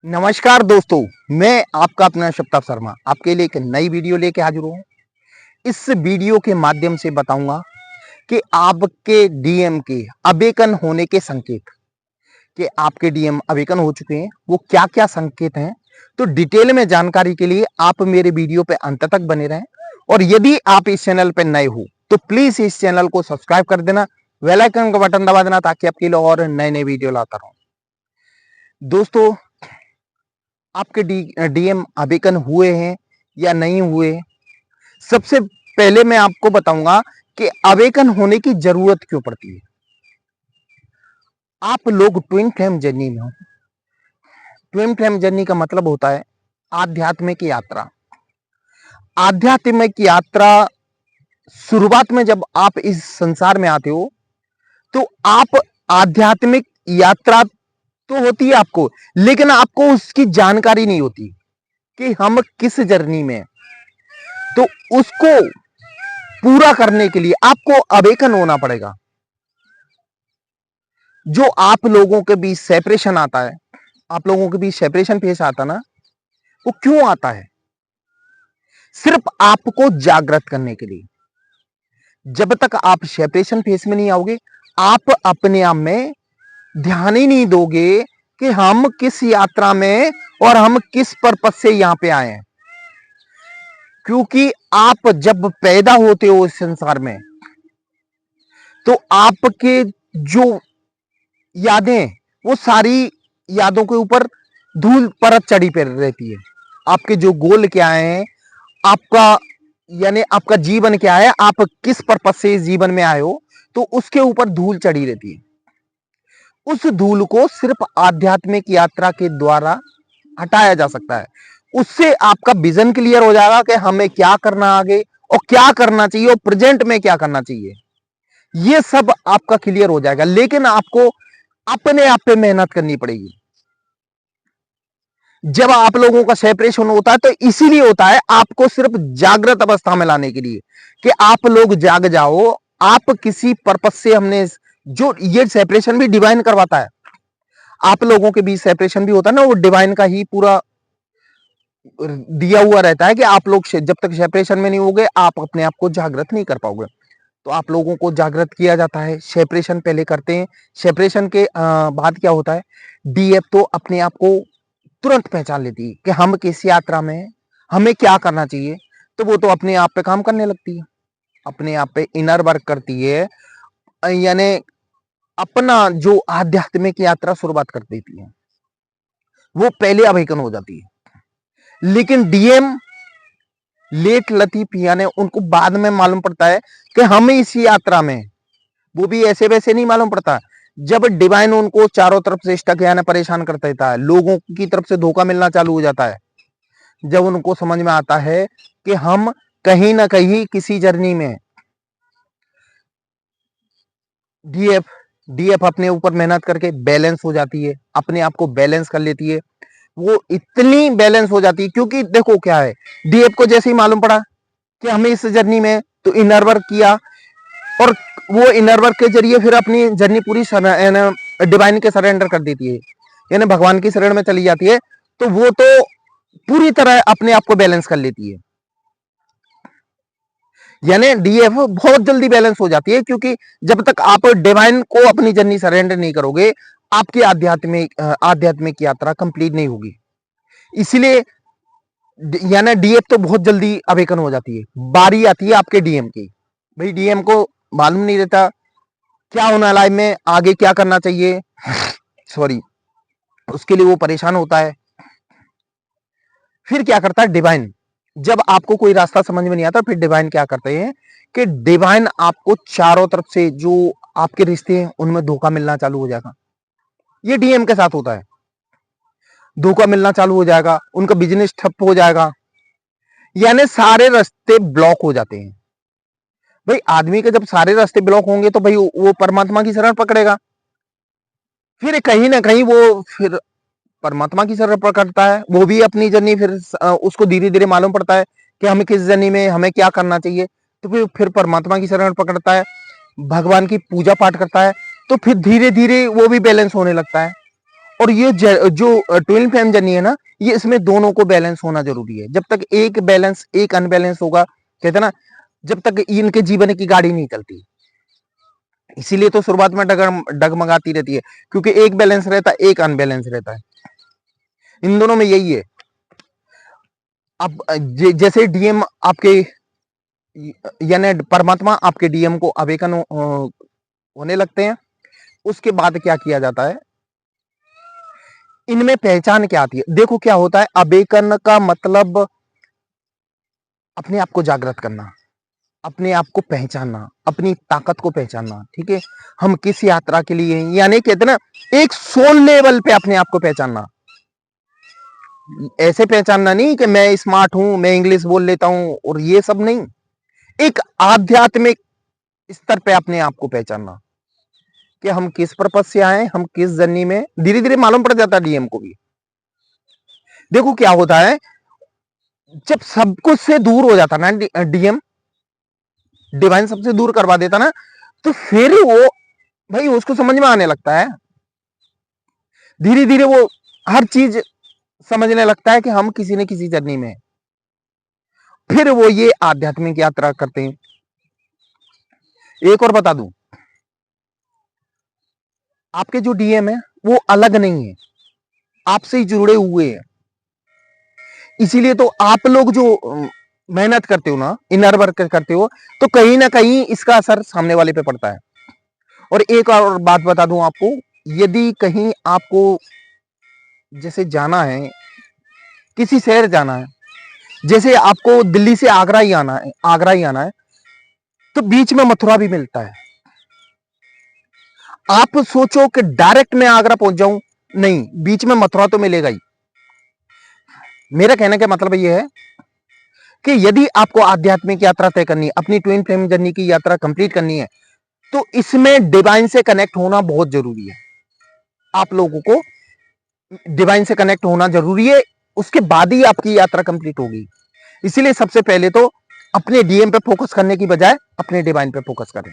नमस्कार दोस्तों, मैं आपका अपना शब्ताब शर्मा आपके लिए एक नई वीडियो लेके हाजिर हूँ। इस वीडियो के माध्यम से बताऊंगा कि आपके डीएम के अवेकन होने के संकेत, कि आपके डीएम अवेकन हो चुके हैं, वो क्या-क्या संकेत हैं। तो डिटेल में जानकारी के लिए आप मेरे वीडियो पे अंत तक बने रहें और यदि आप इस चैनल पे नए हो तो प्लीज इस चैनल को सब्सक्राइब कर देना, बेल आइकन का बटन दबा देना ताकि आपके लिए और नए-नए वीडियो लाता रहूं। दोस्तों, आपके डीएम अवेकन हुए हैं या नहीं हुए, सबसे पहले मैं आपको बताऊंगा कि अवेकन होने की जरूरत क्यों पड़ती है। आप लोग ट्विन फ्लेम जर्नी में हो। ट्विन फ्लेम जर्नी का मतलब होता है आध्यात्मिक यात्रा। आध्यात्मिक यात्रा शुरुआत में जब आप इस संसार में आते हो तो आप आध्यात्मिक यात्रा तो होती है आपको, लेकिन आपको उसकी जानकारी नहीं होती कि हम किस जर्नी में। तो उसको पूरा करने के लिए आपको अवेकन होना पड़ेगा। जो आप लोगों के बीच सेपरेशन आता है, आप लोगों के बीच सेपरेशन फेस आता ना, वो क्यों आता है? सिर्फ आपको जागृत करने के लिए। जब तक आप सेपरेशन फेस में नहीं आओगे, आप अपने आप में ध्यान ही नहीं दोगे कि हम किस यात्रा में और हम किस पर्पस से यहां पे आए हैं। क्योंकि आप जब पैदा होते हो इस संसार में तो आपके जो यादें, वो सारी यादों के ऊपर धूल परत चढ़ी पर रहती है। आपके जो गोल क्या है, आपका यानी आपका जीवन क्या है, आप किस पर्पस से इस जीवन में आए हो, तो उसके ऊपर धूल चढ़ी रहती है। उस धूल को सिर्फ आध्यात्मिक यात्रा के द्वारा हटाया जा सकता है। उससे आपका विजन क्लियर हो जाएगा कि हमें क्या करना आगे और क्या करना चाहिए और प्रेजेंट में क्या करना चाहिए। ये सब आपका क्लियर हो जाएगा, लेकिन आपको अपने आप पे मेहनत करनी पड़ेगी। जब आप लोगों का सेपरेशन होता है तो इसीलिए होता है, आपको सिर्फ जागृत अवस्था में लाने के लिए कि आप लोग जाग जाओ। आप किसी पर्पस से हमने जो ये सेपरेशन भी डिवाइन करवाता है। आप लोगों के बीच सेपरेशन भी होता है ना, वो डिवाइन का ही पूरा दिया हुआ रहता है कि आप लोग जब तक सेपरेशन में नहीं होगे आप अपने आप को जागृत नहीं कर पाओगे। तो आप लोगों को जागृत किया जाता है, सेपरेशन पहले करते हैं। सेपरेशन के बाद क्या होता है, डीएफ तो अपने आप को तुरंत पहचान लेती है कि हम किस यात्रा में हैं, हमें क्या करना चाहिए। तो वो तो अपने आप पे काम करने लगती है, अपने आप पे इनर वर्क करती है, यानी अपना जो आध्यात्मिक यात्रा शुरुआत कर देती है। वो पहले अवेकन हो जाती है। लेकिन डीएम लेट लतीफ यानी उनको बाद में मालूम पड़ता है कि हम इस यात्रा में, वो भी ऐसे वैसे नहीं मालूम पड़ता। जब डिवाइन उनको चारों तरफ से स्टक यानी परेशान कर देता है, लोगों की तरफ से धोखा मिलना चालू हो जाता है, जब उनको समझ में आता है कि हम कहीं ना कहीं किसी जर्नी में, डीएफ डीएफ अपने ऊपर मेहनत करके बैलेंस हो जाती है, अपने आप को बैलेंस कर लेती है। वो इतनी बैलेंस हो जाती है क्योंकि देखो क्या है, डीएफ को जैसे ही मालूम पड़ा कि हमें इस जर्नी में, तो इनर वर्क किया और वो इनर वर्क के जरिए फिर अपनी जर्नी पूरी डिवाइन के सरेंडर कर देती है, यानी भगवान की शरण में चली जाती है। तो वो तो पूरी तरह अपने आप को बैलेंस कर लेती है, यानी डीएफ बहुत जल्दी बैलेंस हो जाती है। क्योंकि जब तक आप डिवाइन को अपनी जर्नी सरेंडर नहीं करोगे, आपकी आध्यात्मिक यात्रा कंप्लीट नहीं होगी। इसलिए यानी डीएफ तो बहुत जल्दी अवेकन हो जाती है। बारी आती है आपके डीएम की। भाई डीएम को मालूम नहीं रहता क्या होना लाइफ में, आगे क्या करना चाहिए, सॉरी, उसके लिए वो परेशान होता है। फिर क्या करता है डिवाइन, जब आपको कोई रास्ता समझ में नहीं आता, फिर डिवाइन क्या करते हैं कि डिवाइन आपको चारों तरफ से जो आपके रिश्ते हैं उनमें धोखा मिलना चालू हो जाएगा। ये डीएम के साथ होता है, धोखा मिलना चालू हो जाएगा, उनका बिजनेस ठप हो जाएगा, यानी सारे रास्ते ब्लॉक हो जाते हैं। भाई आदमी के जब सारे रास्ते ब्लॉक होंगे तो भाई वो परमात्मा की शरण पकड़ेगा, फिर कहीं ना कहीं वो फिर परमात्मा की शरण पकड़ता है। वो भी अपनी जर्नी फिर उसको धीरे धीरे मालूम पड़ता है कि हमें किस जर्नी में हमें क्या करना चाहिए। तो फिर परमात्मा की शरण पकड़ता है, भगवान की पूजा पाठ करता है, तो फिर धीरे धीरे वो भी बैलेंस होने लगता है। और ये जो ट्विन फ्लेम जर्नी है ना, ये इसमें दोनों को बैलेंस होना जरूरी है। जब तक एक बैलेंस एक अनबैलेंस होगा, कहते हैं ना, जब तक इनके जीवन की गाड़ी नहीं चलती। इसीलिए तो शुरुआत में डगमगाती रहती है, क्योंकि एक बैलेंस रहता है, एक अनबैलेंस रहता है। इन दोनों में यही है। अब जैसे डीएम आपके, यानी परमात्मा आपके डीएम को अवेकन होने लगते हैं, उसके बाद क्या किया जाता है, इनमें पहचान क्या आती है। देखो क्या होता है, अवेकन का मतलब अपने आप को जागृत करना, अपने आप को पहचानना, अपनी ताकत को पहचानना। ठीक है, हम किस यात्रा के लिए हैं, यानी कहते ना, एक सोल लेवल पे अपने आप को पहचानना। ऐसे पहचानना नहीं कि मैं स्मार्ट हूं, मैं इंग्लिश बोल लेता हूं और ये सब नहीं। एक आध्यात्मिक स्तर पे अपने आप को पहचानना कि हम किस पर्पज से आए, हम किस जर्नी में। धीरे धीरे मालूम पड़ जाता है डीएम को भी। देखो क्या होता है, जब सब कुछ से दूर हो जाता ना डीएम, डिवाइन सबसे दूर करवा देता ना, तो फिर वो भाई उसको समझ में आने लगता है। धीरे धीरे वो हर चीज समझने लगता है कि हम किसी न किसी जर्नी में। फिर वो ये आध्यात्मिक यात्रा करते हैं। एक और बता दूं, आपके जो डीएम है वो अलग नहीं है, आपसे ही जुड़े हुए हैं। इसीलिए तो आप लोग जो मेहनत करते हो ना, इनर वर्क करते हो, तो कहीं ना कहीं इसका असर सामने वाले पे पड़ता है। और एक और बात बता दूं आपको, यदि कहीं आपको जैसे जाना है, किसी शहर जाना है, जैसे आपको दिल्ली से आगरा ही आना है, आगरा ही आना है, तो बीच में मथुरा भी मिलता है। आप सोचो कि डायरेक्ट मैं आगरा पहुंच जाऊं, नहीं, बीच में मथुरा तो मिलेगा ही। मेरा कहने का मतलब यह है कि यदि आपको आध्यात्मिक यात्रा तय करनी है, अपनी ट्विन फ्लेम जर्नी की यात्रा कंप्लीट करनी है, तो इसमें डिवाइन से कनेक्ट होना बहुत जरूरी है। आप लोगों को डिवाइन से कनेक्ट होना जरूरी है, उसके बाद ही आपकी यात्रा कंप्लीट होगी। इसीलिए सबसे पहले तो अपने डीएम पे फोकस करने की बजाय अपने डिवाइन पे फोकस करें।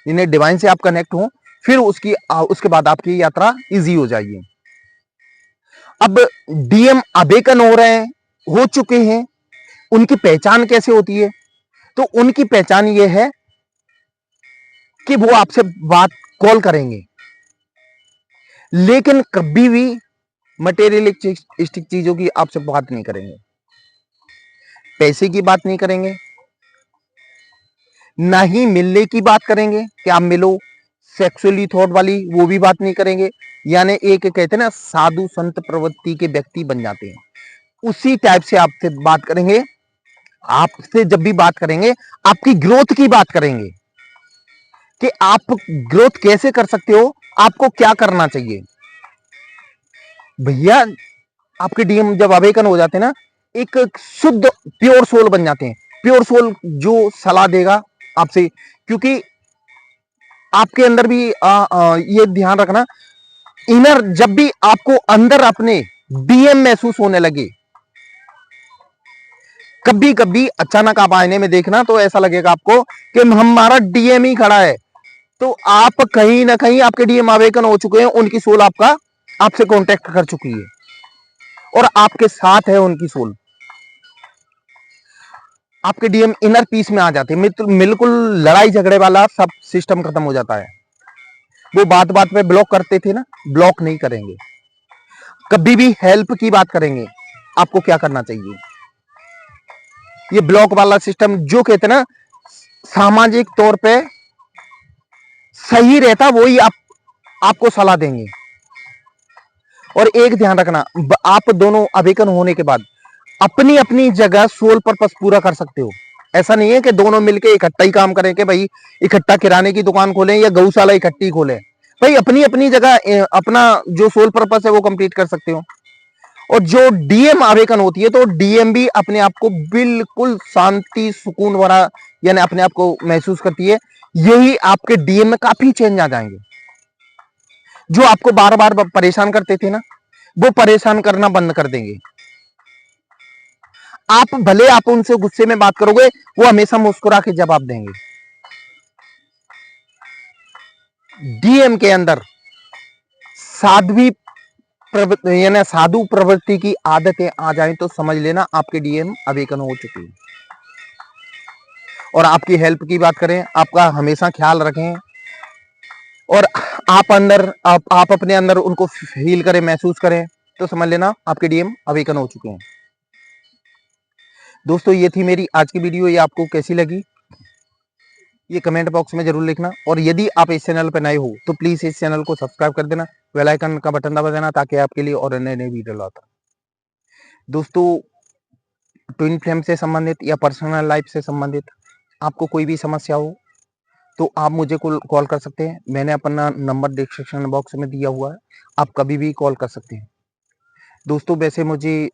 इन्हें डिवाइन से आप कनेक्ट हो, फिर उसके बाद आपकी यात्रा इजी हो जाएगी। अब डीएम अवेकन हो रहे हैं, हो चुके हैं, उनकी पहचान कैसे होती है? तो उनकी पहचान ये है कि वो आपसे बात कॉल करेंगे, लेकिन कभी भी मटेरियलिस्टिक चीजों की आपसे बात नहीं करेंगे, पैसे की बात नहीं करेंगे, ना ही मिलने की बात करेंगे कि आप मिलो, सेक्सुअली थॉट वाली वो भी बात नहीं करेंगे। यानी एक कहते हैं ना, साधु संत प्रवृत्ति के व्यक्ति बन जाते हैं, उसी टाइप से आपसे बात करेंगे। आपसे जब भी बात करेंगे, आपकी ग्रोथ की बात करेंगे कि आप ग्रोथ कैसे कर सकते हो, आपको क्या करना चाहिए। भैया, आपके डीएम जब अवेकन हो जाते हैं ना, एक शुद्ध प्योर सोल बन जाते हैं। प्योर सोल जो सलाह देगा आपसे, क्योंकि आपके अंदर भी ये ध्यान रखना, इनर जब भी आपको अंदर अपने डीएम महसूस होने लगे, कभी कभी अचानक आप आईने में देखना तो ऐसा लगेगा आपको कि हमारा डीएम ही खड़ा है, तो आप कहीं ना कहीं आपके डीएम अवेकन हो चुके हैं, उनकी सोल आपसे कांटेक्ट कर चुकी है और आपके साथ है उनकी सोल। आपके डीएम इनर पीस में आ जाते हैं, बिल्कुल लड़ाई झगड़े वाला सब सिस्टम खत्म हो जाता है। वो बात बात पे ब्लॉक करते थे ना, ब्लॉक नहीं करेंगे। कभी भी हेल्प की बात करेंगे, आपको क्या करना चाहिए। ये ब्लॉक वाला सिस्टम जो कहते हैं ना, सामाजिक तौर पे सही रहता, वही आपको सलाह देंगे। और एक ध्यान रखना, आप दोनों अवेकन होने के बाद अपनी अपनी जगह सोल पर्पस पूरा कर सकते हो। ऐसा नहीं है कि दोनों मिलके इकट्ठा ही काम करें कि भाई इकट्ठा किराने की दुकान खोलें या गौशाला इकट्ठी खोलें। भाई अपनी अपनी जगह अपना जो सोल पर्पस है वो कंप्लीट कर सकते हो। और जो डीएम अवेकन होती है, तो डीएम भी अपने आप को बिल्कुल शांति सुकून भरा, यानी अपने आप को महसूस करती है। यही आपके डीएम में काफी चेंज आ जाएंगे। जो आपको बार बार परेशान करते थे ना, वो परेशान करना बंद कर देंगे। आप भले आप उनसे गुस्से में बात करोगे, वो हमेशा मुस्कुरा के जवाब देंगे। डीएम के अंदर साध्वी यानी साधु प्रवृत्ति की आदतें आ जाएं तो समझ लेना आपके डीएम अवेकन हो चुके हैं। और आपकी हेल्प की बात करें, आपका हमेशा ख्याल रखें और आप अपने अंदर उनको फील करें, महसूस करें, तो समझ लेना आपके डीएम अवेकन हो चुके हैं। दोस्तों ये थी मेरी आज की वीडियो। ये आपको कैसी लगी ये कमेंट बॉक्स में जरूर लिखना। और यदि आप इस चैनल पर नए हो तो प्लीज इस चैनल को सब्सक्राइब कर देना, बेल आइकन का बटन दबा देना ताकि आपके लिए और नए नए वीडियो लाता। दोस्तों ट्विन फ्लेम से संबंधित या पर्सनल लाइफ से संबंधित आपको कोई भी समस्या हो तो आप मुझे कॉल कर सकते हैं। मैंने अपना नंबर डिस्क्रिप्शन बॉक्स में दिया हुआ है, आप कभी भी कॉल कर सकते हैं। दोस्तों वैसे मुझे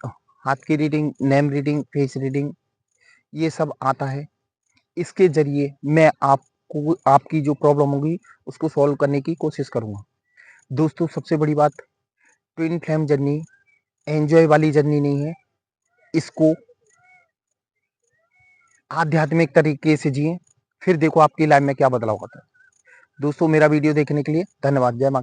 हाथ की reading, name reading, face reading ये सब आता है। इसके जरिए मैं आपको आपकी जो प्रॉब्लम होगी उसको सॉल्व करने की कोशिश करूंगा। दोस्तों सबसे बड़ी बात, ट्विन फ्लेम जर्नी एंजॉय वाली जर्नी नहीं है, इसको आध्यात्मिक तरीके से जिए, फिर देखो आपकी लाइफ में क्या बदलाव होता है। दोस्तों मेरा वीडियो देखने के लिए धन्यवाद। जय माता।